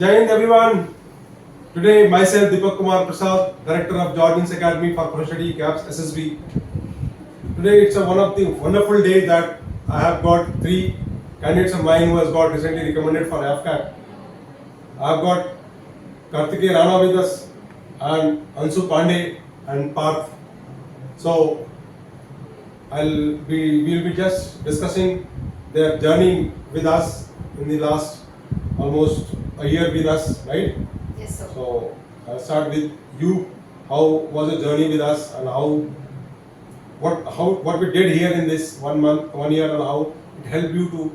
Jai Hind everyone. Today myself Deepak Kumar Prasad, Director of Jordan's Academy for Professional CAPS SSB. Today it's one of the wonderful day that I have got three candidates of mine who has got recently recommended for AFCAT. I have got Kartikeya Rana with us and Ansu Pandey and Parth. So we'll be just discussing their journey with us in the last almost a year with us, right? Yes, sir. So I'll start with you. How was the journey with us, and what we did here in this 1 month, 1 year, and how it helped you to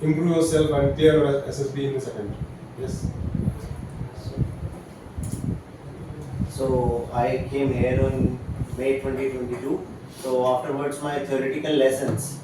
improve yourself and clear your SSB in this attempt? Yes. So I came here on May 2022. So afterwards my theoretical lessons.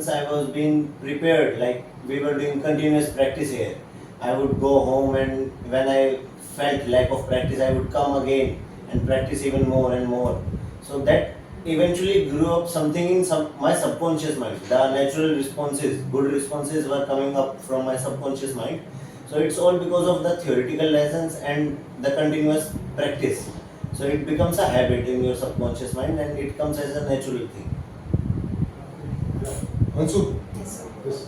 I was being prepared, like we were doing continuous practice here. I would go home, and when I felt lack of practice, I would come again and practice even more and more. So that eventually grew up something in my subconscious mind. The natural responses, good responses were coming up from my subconscious mind. So it's all because of the theoretical lessons and the continuous practice. So it becomes a habit in your subconscious mind and it comes as a natural thing. Ansu. Yes, sir. Yes.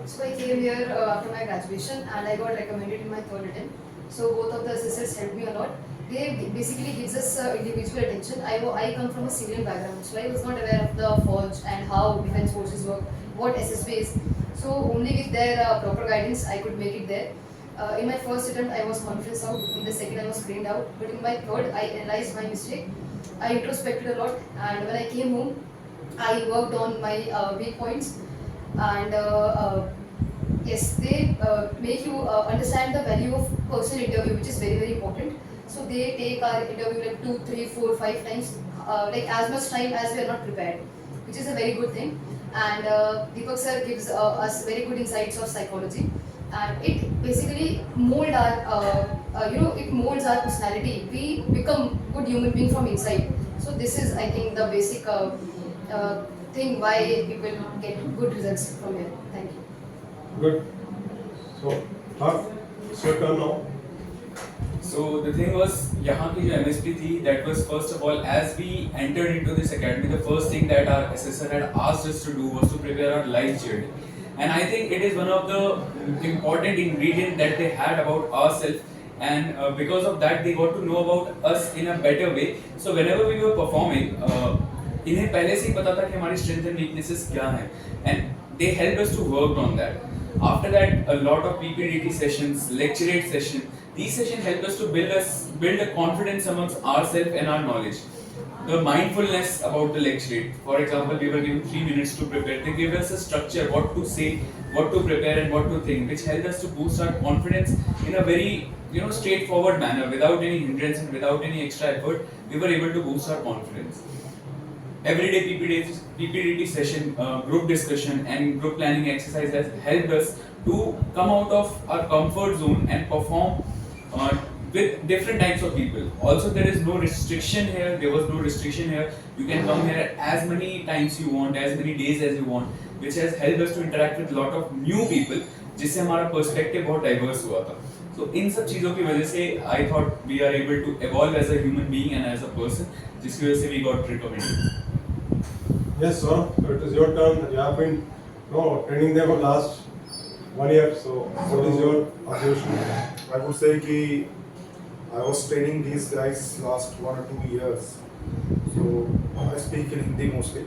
So I came here after my graduation and I got recommended in my third attempt. So both of the assessors helped me a lot. They basically gives us individual attention. I come from a civilian background, so I was not aware of the forge and how defense forces work, what SSB is. So only with their proper guidance I could make it there. In my first attempt I was conference out, in the second I was screened out, but in my third I analyzed my mistake. I introspected a lot, and when I came home I worked on my weak points, and yes, they make you understand the value of personal interview, which is very very important. So they take our interview like 2, 3, 4, 5 times, like as much time as we are not prepared, which is a very good thing. And Deepak sir gives us very good insights of psychology, and it basically it molds our personality. We become good human being from inside. So this is, I think, the basic thing why people get good results from here. Thank you. Good. So Parth, it's your turn now. So the thing was, यहाँ की जो MSP थी, that was first of all, as we entered into this academy, the first thing that our assessor had asked us to do was to prepare our life journey. And I think it is one of the important ingredients that they had about ourselves, and because of that they got to know about us in a better way. So whenever we were performing, इन्हें पहले से ही पता था कि हमारी strength and weaknesses क्या हैं, and they helped us to work on that. After that, a lot of PPDT sessions, lecturate sessions. These sessions help us to build a confidence amongst ourselves and our knowledge. The mindfulness about the lecturate. For example, we were given 3 minutes to prepare. They gave us a structure, what to say, what to prepare, and what to think, which helped us to boost our confidence in a very straightforward manner, without any hindrance and without any extra effort. We were able to boost our confidence. Everyday PPDT session, group discussion, and group planning exercise has helped us to come out of our comfort zone and perform with different types of people. Also, there is no restriction here. There was no restriction here. You can come here as many times you want, as many days as you want, which has helped us to interact with a lot of new people, जिससे हमारा perspective बहुत diverse हुआ था. So इन सब चीज़ों की वजह से I thought we are able to evolve as a human being and as a person, जिसकी वजह से we got recommended. Yes, sir. So it is your turn. You have been training them for last 1 year. So what is your observation? I would say कि I was training these guys last 1 or 2 years. So I speak in Hindi mostly.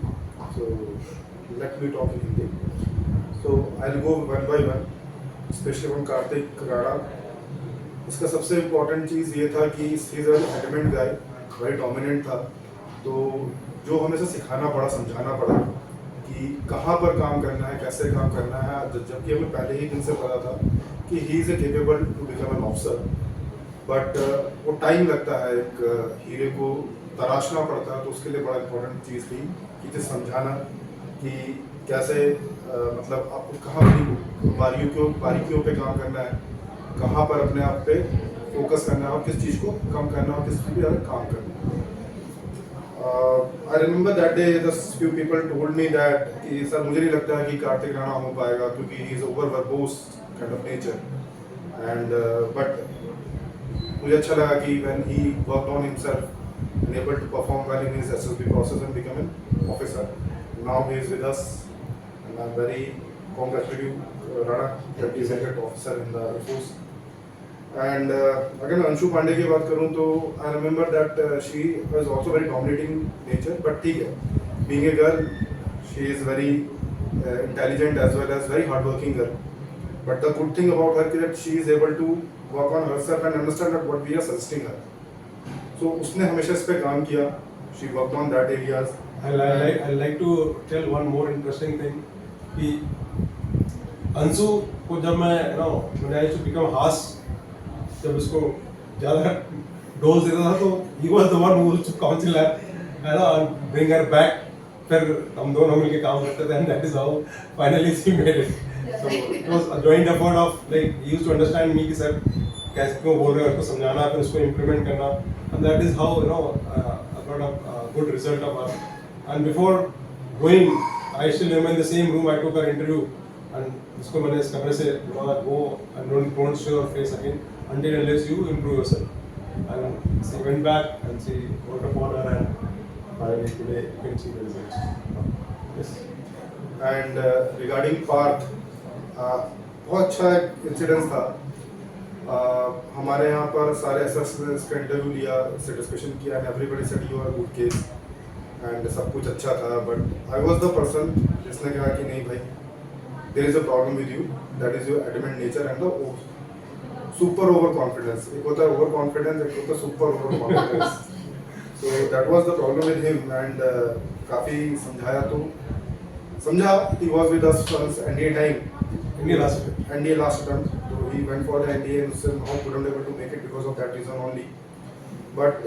So let me talk in Hindi. So I'll go one by one, especially from Kartik Rana. इसका सबसे important चीज़ ये था कि he is an adamant guy, very dominant था. तो जो हमें से सिखाना पड़ा, समझाना पड़ा कि कहाँ पर काम करना है, कैसे काम करना है, जबकि हमें पहले ही दिन से पता था कि he is capable to become an officer. But वो टाइम लगता है, एक हीरे को तराशना पड़ता है, तो उसके लिए बड़ा इम्पोर्टेंट चीज़ थी कि इसे समझाना कि कैसे मतलब आपको कहाँ अपनी बारीकियों पे काम करना है, कहाँ पर अपने आप पे फोकस करना है और किस चीज़ को कम करना है और किस चीज़ पे ज़्यादा काम करना है. I remember that day, just few people told me that कि सर मुझे नहीं लगता है कि कार्तिक राणा हो पाएगा क्योंकि he is over verbose kind of nature. And but मुझे अच्छा लगा कि when he worked on himself and able to perform well in his SSB process and become an officer. Now he is with us, and I'm very congratulate you, Rana, that he is a great officer in the Air Force. And अगर मैं अंशु पांडे की बात करूँ तो I remember that she was also very dominating nature, but ठीक है, being a girl, she is very intelligent as well as very hardworking girl. But the good thing about her is that she is able to work on herself and understand that what we are suggesting her. So उसने हमेशा इस पे काम किया. She worked on that areas. I like to tell one more interesting thing कि अंशु को जब मैं when I used to become हास, जब उसको ज़्यादा डोज देता था तो he was the one who used to counsel her, and bring her back. फिर हम दोनों मिलके काम करते थे, and that is how finally she made it. So it was a joint effort of like he used to understand me कि sir कैसे क्यों बोल रहे हैं, उसको समझाना, फिर उसको implement करना, and that is how I got a good result of her. And before going, I still remember in the same room I took her interview, and उसको मैंने इस कमरे से बोला go and don't show your face again until unless you improve yourself. And she went back and she worked upon her, and finally today you can see the results. Yes. And regarding Parth, बहुत अच्छा incidence था. हमारे यहाँ पर सारे SSS का interview लिया, इससे डिस्कशन किया, and everybody said you are good case, and सब कुछ अच्छा था. But I was the person जिसने कहा कि नहीं भाई, there is a problem with you, that is your adamant nature and the super over confidence. एक होता है ओवर कॉन्फिडेंस, एक होता है super over confidence. So that was the problem with him. And काफ़ी समझाया तो समझा. He was with us for NDA time, NDA last attempt, so he went for the NDA and somehow couldn't able to make it because of that reason only. But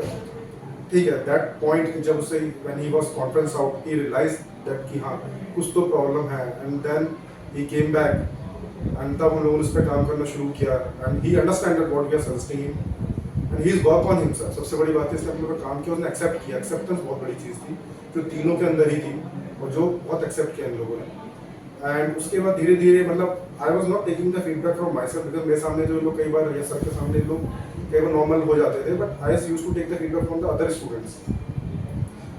ठीक है, that point जब उसे when he was conference out, he realized that कि हाँ कुछ तो problem है, and then he came back, and तब हम लोगों ने उस पर काम करना शुरू किया, and he understood what we are suggesting him, and he is work on himself. सबसे बड़ी बात है इसने अपने पर काम किया, उसने accept किया. Acceptance बहुत बड़ी चीज़ थी जो तीनों के अंदर ही थी, और जो बहुत accept किया इन लोगों ने. एंड उसके बाद धीरे धीरे मतलब I was not taking the feedback from my self, because मेरे सामने जो लोग कई बार या सर के सामने लोग कई बार नॉर्मल हो जाते थे, but I use to take the feedback from the other students.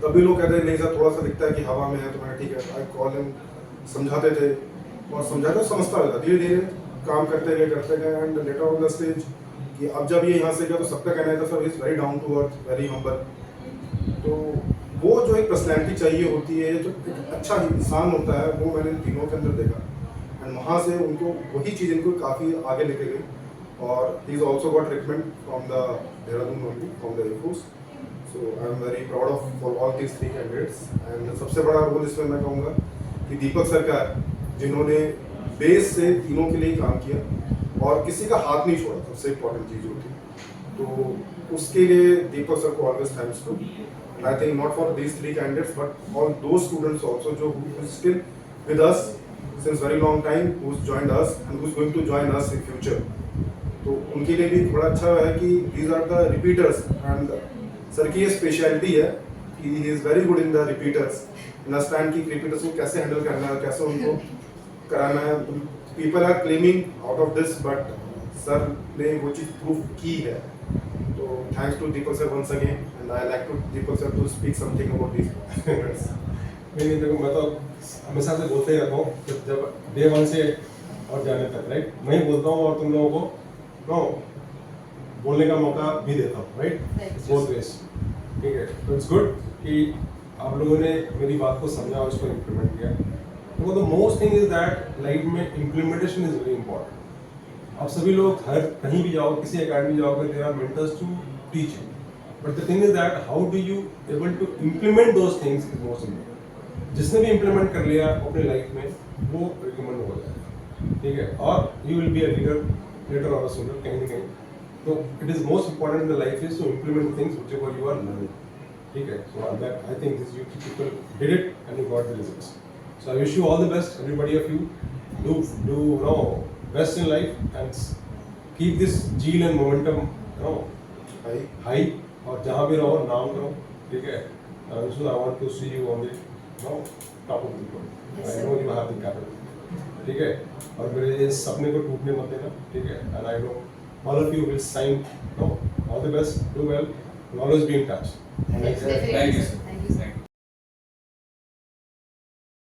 तभी लोग कहते हैं नहीं सर थोड़ा सा दिखता है कि हवा में है, तो मैं ठीक है, आई कॉल हिम, समझाते थे और समझाते समझता रहता. धीरे धीरे काम करते गए, and later on the stage कि अब जब ये यहाँ से गया तो सबका कहना था sir is very down to earth, very humble. तो वो जो एक पर्सनैलिटी चाहिए होती है, जो एक अच्छा इंसान होता है, वो मैंने तीनों के अंदर देखा, एंड वहाँ से उनको वही चीज़ इनको काफ़ी आगे लेके गई. और he is also got recommend from the Dehradun only, from the air force. So I am very proud of for all these 3 candidates. And सबसे बड़ा रोल इसमें मैं कहूँगा कि दीपक सरकार, जिन्होंने बेस से तीनों के लिए काम किया और किसी का हाथ नहीं छोड़ा, सबसे इम्पोर्टेंट चीज़ होती, तो उसके लिए दीपक सर को always thanks to. And I think not for these 3 candidates, but all those students also who is still with us since very long time, who's joined us and who's going to join us in future. तो उनके लिए भी बड़ा अच्छा है कि these are the repeaters, and sir की ये स्पेशलिटी है कि he is very good in the repeaters. Understand कि repeaters को कैसे हैंडल करना है, कैसे उनको कराना है. People are claiming out of this, but sir ने वो चीज़ प्रूव की है. So thanks to Deepak sir once again, and I like to Deepak sir to speak something about these students. नहीं देखो, मैं तो हमेशा से बोलते ही रहता हूँ कि जब डे 1 से और जाने तक, राइट, मैं ही बोलता हूँ और तुम लोगों को बोलने का मौका भी देता हूँ, राइट, बोथ वेज. ठीक है, तो इट्स गुड कि आप लोगों ने मेरी बात को समझा और उसको इम्प्लीमेंट किया. तो the most thing is that life में इम्प्लीमेंटेशन इज वेरी इंपॉर्टेंट. आप सभी लोग हर कहीं भी जाओ, किसी एकेडमी जाओगे, there are mentors to teach you, but the thing is that how do you able to implement those things is most important. जिसने भी इम्प्लीमेंट कर लिया अपनी लाइफ में, वो रिकमेंड हो जाएगा. ठीक है, और you will be a leader और अ स्टूडेंट कहीं ना कहीं. तो it is most important in the life is to implement things which ever you are learning. ठीक है, so that I think this you people did it and you got the results. So I wish you all the best, everybody of you. Do no best in life and keep this zeal and momentum, high, और जहाँ भी रहो नाम करो. ठीक है, so I want to see you on the top of the world. I know you have the capital. ठीक है, और मेरे इस सपने को टूटने मत देना, ठीक है, and I know all of you will shine, no, all the best, do well, always be in touch. Thank you, sir. Definitely, Thank you, sir. sir. Thank you, sir. Thank you.